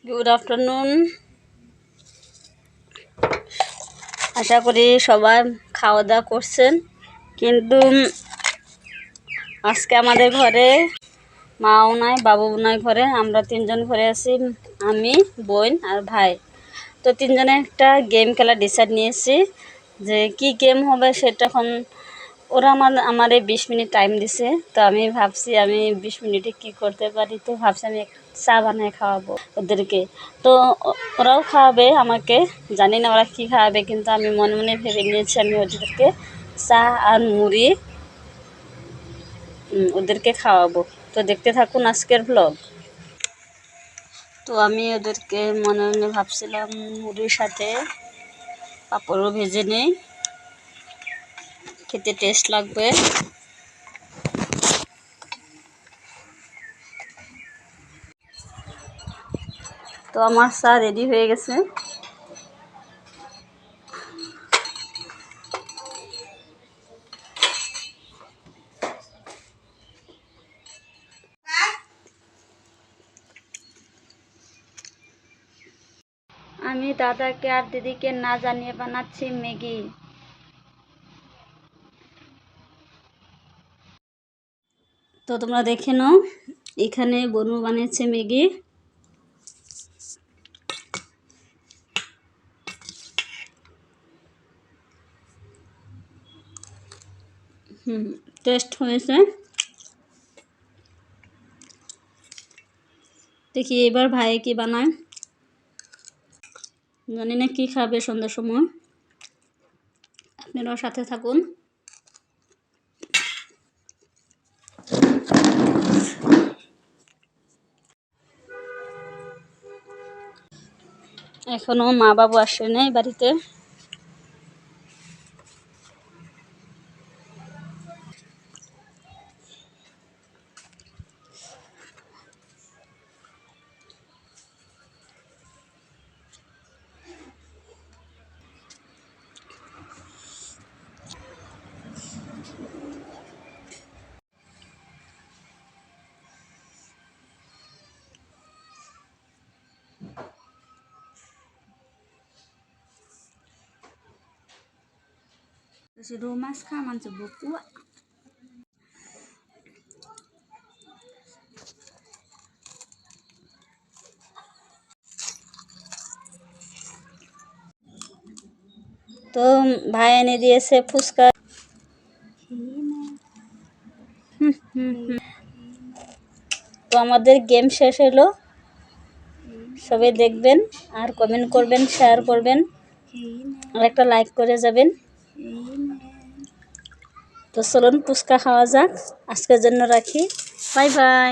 Good afternoon. আশা করি সবাই খাওয়া দাওয়া করছেন। কিন্তু আজকে আমাদের ঘরে মাও নাই, বাবুও নাই ঘরে। আমরা তিনজন ঘরে আছি, আমি, বোন আর ভাই। তো তিনজনে একটা গেম খেলা ডিসাইড নিয়েছি, যে কি গেম হবে সেটা এখন ওরা আমারে 20 মিনিট টাইম দিছে। তো আমি ভাবছি আমি 20 মিনিটে কি করতে পারি। তো ভাবছি আমি চা বানিয়ে খাওয়াবো ওদেরকে। তো ওরাও খাওয়াবে আমাকে, জানি না ওরা কী খাওয়াবে, কিন্তু আমি মনে মনে ভেবে নিয়েছি আমি ওদেরকে চা আর মুড়ি ওদেরকে খাওয়াবো। তো দেখতে থাকুন আজকের ভ্লগ। তো আমি ওদেরকে মনে মনে ভাবছিলাম মুড়ির সাথে পাঁপড়ও ভেজে নেই, খেতে টেস্ট লাগবে। তো আমার চা রেডি হয়ে গেছে। আমি দাদাকে আর দিদিকে না জানিয়ে বানাচ্ছি ম্যাগি। তো তোমরা দেখে নাও, এখানে বনু বানিয়েছে ম্যাগি। টেস্ট হয়েছে। দেখি এবার ভাই কি বানায়, জানি না কি খাবে সন্ধ্যার সময়। আপনারাও সাথে থাকুন। এখনো মা বাবু আসে নাই বাড়িতে। Kasi rumas ka man sa buko. তো ভাই এনে দিয়েছে ফুচকা। তো আমাদের গেম শেষ হলো। সবাই দেখবেন আর কমেন্ট করবেন, শেয়ার করবেন আর একটা লাইক করে যাবেন। তো চলুন ফুচকা খাওয়া যাক। আজকের জন্য রাখি। Bye bye.